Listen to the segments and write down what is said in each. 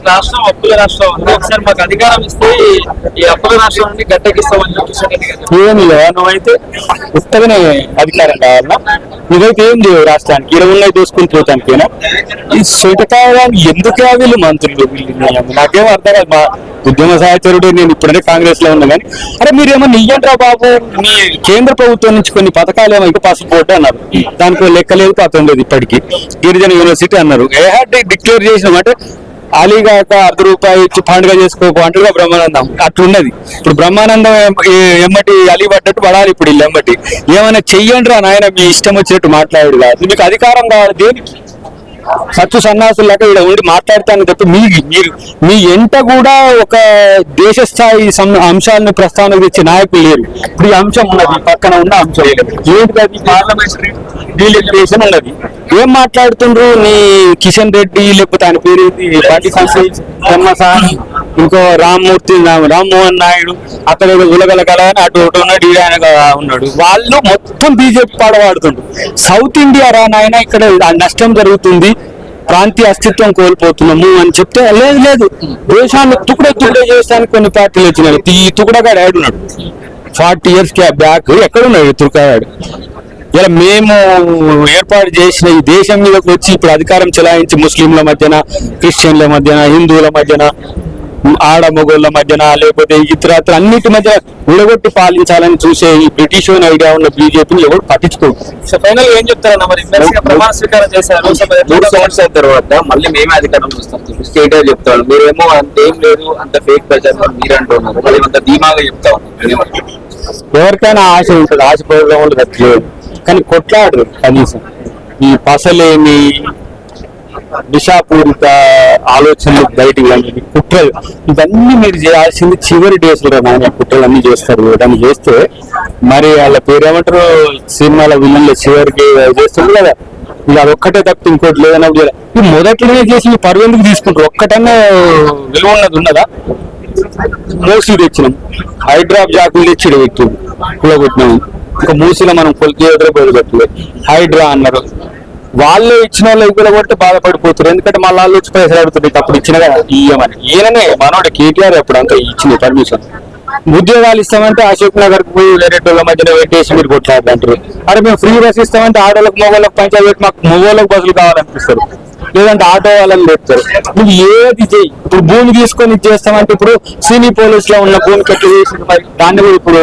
రాష్ట్రం అప్పుల రాష్ట్రం ఉంది, ఒకసారి మాకు అధికారం ఇస్తే ఈ అప్పుల రాష్ట్రం నుండి గట్టెక్కిస్తామని కిషన్ రెడ్డి గారు. ఏం లేవా నువ్వైతే ఉత్తగానే అధికారం కావాలన్నా? ఇదైతే ఏం లేవు రాష్ట్రానికి, ఇలా ఉన్నాయి దోసుకుని పోతానికేనా? ఈ సొంటకాయని ఎందుకు వీళ్ళు మంత్రులు నాకేం అర్థం కాదు. మా ఉద్యమ సహచరుడు నేను ఇప్పుడంటే కాంగ్రెస్ లో ఉన్నా కానీ, అరే మీరేమన్నా ఇయ్యండ్రా బాబు, మీ కేంద్ర ప్రభుత్వం నుంచి కొన్ని పథకాలు ఏమో ఇంకా పాస్పోర్ట్ అన్నారు, దానికి లెక్కలేదు పత్రం లేదు ఇప్పటికీ. గిరిజన యూనివర్సిటీ అన్నారు, డిక్లేర్ చేసినామంటే అలీగాక ₹1 ఇచ్చి పండుగ చేసుకోకు అంటుగా బ్రహ్మానందం అట్లున్నది. ఇప్పుడు బ్రహ్మానందం ఎమ్మటి అలీ పడ్డట్టు పడాలి ఇప్పుడు వీళ్ళు ఎమ్మటి. ఏమైనా చెయ్యండి రా నాయన, మీ ఇష్టం వచ్చేట్టు మాట్లాడు కాదు, మీకు అధికారం కావాలి దేనికి? సత్తు సన్నాసులాగా ఇక్కడ ఉండి మాట్లాడతాను తప్ప మీరు మీ ఎంట కూడా ఒక దేశ స్థాయి అంశాలను ప్రస్తావన తెచ్చే నాయకులు లేరు. ఇప్పుడు ఈ అంశం ఉన్నది, పక్కన ఉన్న అంశం ఏంటి? పార్లమెంటరీ డీలిమిటేషన్ ఉన్నది. ఏం మాట్లాడుతుండ్రు? నీ కిషన్ రెడ్డి లేకపోతే ఆయన పేరు పార్టీ సంస్థ ఇంకో రామ్మోహన్ నాయుడు అక్కడ ఉలగల కల అని అటు ఉన్నాడు, ఆయన ఉన్నాడు. వాళ్ళు మొత్తం బీజేపీ పాడవాడుతుండ్రు. సౌత్ ఇండియా రా నాయన, ఇక్కడ నష్టం జరుగుతుంది, ప్రాంతీయ అస్తిత్వం కోల్పోతున్నాము అని చెప్తే లేదు దేశాన్ని తుకుడే చేయడానికి కొన్ని పార్టీలు వచ్చినాయి. ఈ తుకుడగాడు ఆడున్నాడు 40 years బ్యాక్, ఎక్కడున్నాడు తుకుడగాడు? ఇలా మేము ఏర్పాటు చేసిన ఈ దేశం మీదకి వచ్చి ఇప్పుడు అధికారం చెలాయించి ముస్లింల మధ్యన, క్రిస్టియన్ల మధ్యన, హిందువుల మధ్యన, ఆడ మొగోళ్ళ మధ్యన, లేకపోతే ఇతరత్ర అన్నిటి మధ్య ఉడగొట్టి పాలించాలని చూసే ఈ బ్రిటిష్ ఐడియా ఉన్న బీజేపీని ఎవరు పట్టించుకోరు. సో ఫైనల్ ఏం చెప్తారన్న? మరి ప్రమాణ స్వీకారం చేశారు, 3 సంవత్సరాల తర్వాత మళ్ళీ మేమే అధికారం చూస్తాం స్టేట్ చెప్తాడు. మీరేమో అంతేం లేదు, అంత ఫేక్ ప్రచారం మీరు అంటున్నారు, మళ్ళీ అంత ధీమాగా చెప్తా ఉన్నారు. ఎవరికైనా ఆశ ఉంటుంది, ఆశ ప్రోగ్రాములు తప్పలేదు కానీ కొట్లాడరు కనీసం. ఈ పసలేని విషాపూరిత ఆలోచనలు బయటికి లాంటివి కుట్రలు ఇవన్నీ మీరు చేయాల్సింది చివరి డేస్ లో నాయన. కుట్రలు అన్ని చేస్తారు, దాన్ని చేస్తే మరి వాళ్ళ పేరు ఏమంటారు సినిమాల విలన్లు చివరికి చేస్తుంది కదా, ఇది అదొక్కటే తప్ప ఇంకోటి లేదన్నా. ఈ మొదట్లోనే చేసి పరువు ఎందుకు తీసుకుంటారు? ఒక్కటన్నా విలువ ఉన్నది ఉన్నదా? మూసీ తెచ్చినాం, హైడ్రాప్ జాకులు తెచ్చి వ్యక్తులు కూడగొట్టినాము. ఇంకా మూసీలో మనం కొలికి ఎదురుపోయి హైడ్రా అన్నారు, వాళ్ళు ఇచ్చిన వాళ్ళు కూడా కొట్టి బాధపడిపోతారు. ఎందుకంటే మళ్ళీ వాళ్ళు వచ్చి పైసలు అడుగుతుంది, అప్పుడు ఇచ్చిన కదా ఇయ్యమని. ఈయననే మనోడు కేటీఆర్ ఎప్పుడు అంతా ఇచ్చింది పర్మిషన్. ఉద్యోగాలు ఇస్తామంటే అశోక్ నగర్ కు పోయి వేరే వాళ్ళ మధ్యలో పెట్టేసి మీరు కొట్లాడంటారు. అరే మేము ఫ్రీ బస్ ఇస్తామంటే ఆడోళ్ళకి మొగోళ్ళకి పంచాయతీ మాకు మొగోళ్ళకి బస్సులు కావాలనిపిస్తారు, లేదంటే ఆటో వాళ్ళని పెడతారు. నువ్వు ఏది చెయ్యి, ఇప్పుడు భూమి తీసుకొని ఇచ్చేస్తామంటే ఇప్పుడు సినీ పోలీస్ లో ఉన్న భూమి కట్టి చేసి మరి దాన్ని కూడా ఇప్పుడు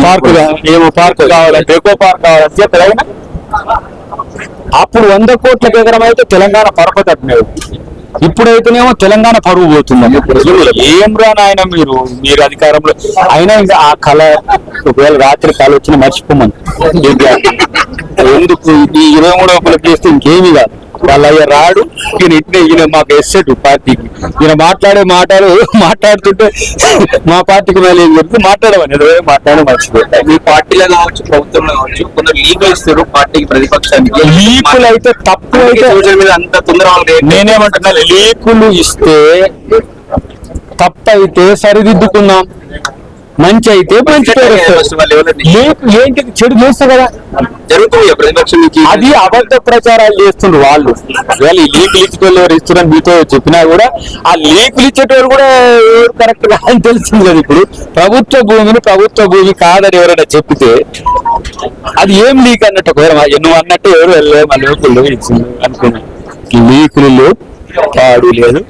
పార్కు ఏమో పార్కు కావాలంటే ఎకో పార్క్ కావాలని చెప్తారు. అప్పుడు 100 కోట్లకు ఎకరం అయితే తెలంగాణ పరపతట్లేదు, ఇప్పుడైతేనేమో తెలంగాణ పరువు పోతుంది. ఏం రా నాయన మీరు అధికారంలో అయినా ఇంకా ఆ కళ ఒకవేళ రాత్రి కళ వచ్చిన మర్చిపోమని. ఎందుకు ఈ 23 ఒకరికి చేస్తే ఇంకేమీ కాదు. వాళ్ళ అయ్య రాడు, ఈయన మాకు ఎస్సెట్ పార్టీకి, ఈయన మాట్లాడే మాట్లాడుతుంటే మా పార్టీకి మేలు ఏం చెప్తే మాట్లాడమని మాట్లాడే మర్చిపోతాయి. మీ పార్టీలో కావచ్చు, ప్రభుత్వంలో కావచ్చు, కొందరు లీకులు ఇస్తారు పార్టీకి, ప్రతిపక్షానికి. లీకులు అయితే తప్పు అయితే సోషల్ మీద అంత తొందరగా నేనేమంటున్నా, లీకులు ఇస్తే తప్పైతే సరిదిద్దుకుందాం, మంచి అయితే మంచి ఏంటి చెడు చేస్తా కదా జరుగుతుంది ప్రతిపక్షం నుంచి. అది అబద్ధ ప్రచారాలు చేస్తుండ్రు వాళ్ళు. ఒకవేళ ఈ లీకులు ఇచ్చేటోళ్ళు ఎవరు ఇస్తున్నారని మీతో చెప్పినా కూడా ఆ లీకులు ఇచ్చేటోళ్ళు కూడా ఎవరు కరెక్ట్ గా అని తెలుస్తుంది కదా. ఇప్పుడు ప్రభుత్వ భూమిని ప్రభుత్వ భూమి కాదని ఎవరైనా చెప్తే అది ఏం లీక్ అన్నట్టు, ఒకవేళ నువ్వు అన్నట్టు ఎవరు వెళ్ళలేదు మా లోకల్లో ఇచ్చింది అనుకున్నా. లీకులు పాడు లేదు,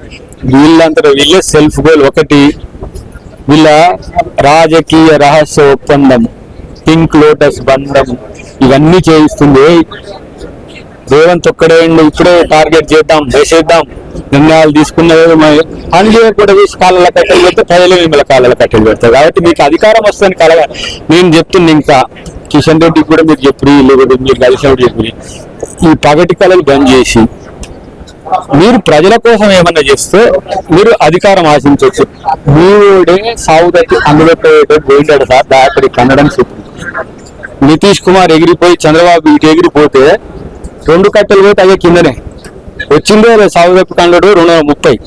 వీళ్ళంతా వీళ్ళే సెల్ఫ్ గోల్. ఒకటి వీళ్ళ రాజకీయ రహస్య ఒప్పందం, పింక్ లోటస్ బంధం, ఇవన్నీ చేయిస్తుంది రేవంత్ ఒక్కడే. ఇప్పుడే టార్గెట్ చేద్దాం, వేసేద్దాం, నిర్ణయాలు తీసుకున్నది పని చేయకుండా వేసి కాళ్ళ కట్టెలు పెడితే ప్రజలు మిమ్మల్ని కాళ్ళ కట్టెలు పెడతారు. కాబట్టి మీకు అధికారం వస్తుందని కలగా నేను చెప్తున్నా. ఇంకా కిషన్ రెడ్డికి కూడా మీరు చెప్పి, లేకపోతే మీరు కలిసినప్పుడు చెప్పి ఈ పగటి కళలు బంద్ చేసి మీరు ప్రజల కోసం ఏమన్నా చేస్తే మీరు అధికారం ఆశించవచ్చు. మీడే సాగుదత్తి అందులో పోయింటాడు సార్, అక్కడికి కన్నడం చెప్పి నితీష్ కుమార్ ఎగిరిపోయి చంద్రబాబు ఇటు ఎగిరిపోతే 2 కట్టెలు పోతే అదే కిందనే వచ్చిందే సాగుదప్పు కన్నడు 230,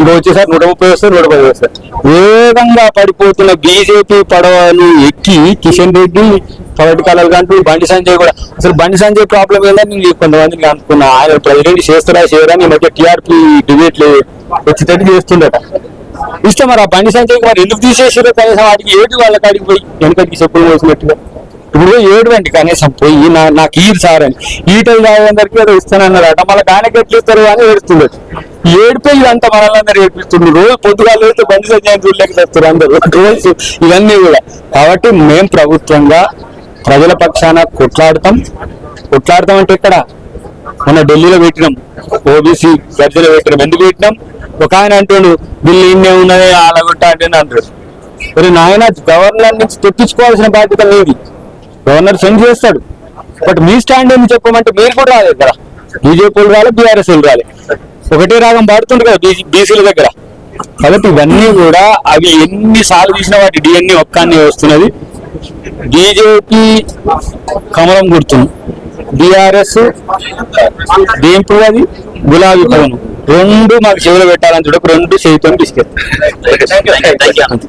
ఇక వచ్చేసారి 130 వస్తారు, 110 వస్తారు. వేగంగా పడిపోతున్న బీజేపీ పడవలు ఎక్కి కిషన్ రెడ్డి పగటి కళలు కంటూ బండి సంజయ్ కూడా, అసలు బండి సంజయ్ ప్రాబ్లం ఏందని నేను కొంతమందికి అనుకున్నా. ఆయన ప్రెసిడెంట్ చేస్తారా చేయరా, ఈ మధ్య టీఆర్పీ డిబేట్లు వచ్చేటట్టు చేస్తుండట. ఇష్టం మరి ఆ బండి సంఖ్యకి మరి ఎందుకు తీసేసారో కనీసం వాటికి ఏడు వాళ్ళ కాడికి పోయి వెనకటికి చెప్పులు పోసినట్టుగా ఇప్పుడు ఏడు అండి కనీసం పోయి నాకు ఈరు సార్ అని ఈటలు తాగేందరికి ఏదో ఇస్తానన్నారట. మళ్ళీ ఆయనకి ఎట్లు ఇస్తారు అని ఏడుస్తుండదు. ఏడిపోయి ఇదంతా మనల్ని ఏడిపిస్తుండ్రు. రోజు పొద్దుగాలు అయితే బండి సంఖ్య చూడలేక చేస్తారు అందరూ రోజు ఇవన్నీ కూడా. కాబట్టి మేము ప్రభుత్వంగా ప్రజల పక్షాన కొట్లాడతాం అంటే ఇక్కడ మన ఢిల్లీలో పెట్టినాం, ఓబీసీ గర్జలో పెట్టినాం. ఎందుకు పెట్టినాం? ఒక ఆయన అంటుండు బిల్లు ఇన్నే ఉన్నది అలాగొట్టా అంటే అంటాడు. మరి నాయన గవర్నర్ నుంచి తెప్పించుకోవాల్సిన బాధ్యత లేదు. గవర్నర్ సెండ్ చేస్తాడు. బట్ మీ స్టాండ్ ఏమి చెప్పమంటే మీరు కూడా రాలేదు కదా, బీజేపీ రాలే, బీఆర్ఎస్ రాలే, ఒకటే రాగం పాడుతుండ్రు కదా బీసీల దగ్గర. కాబట్టి ఇవన్నీ కూడా అవి ఎన్నిసార్లు తీసిన వాటి డిఎన్ఏ ఒక్కనే వస్తున్నది. బీజేపీ కమలం గుర్తుంది, బీఆర్ఎస్ దేంపు అది గులాబీ పవన్, రెండు మాకు చెవులు పెట్టాలని చూడకు, రెండు చేతితో తీసుకెళ్తాం.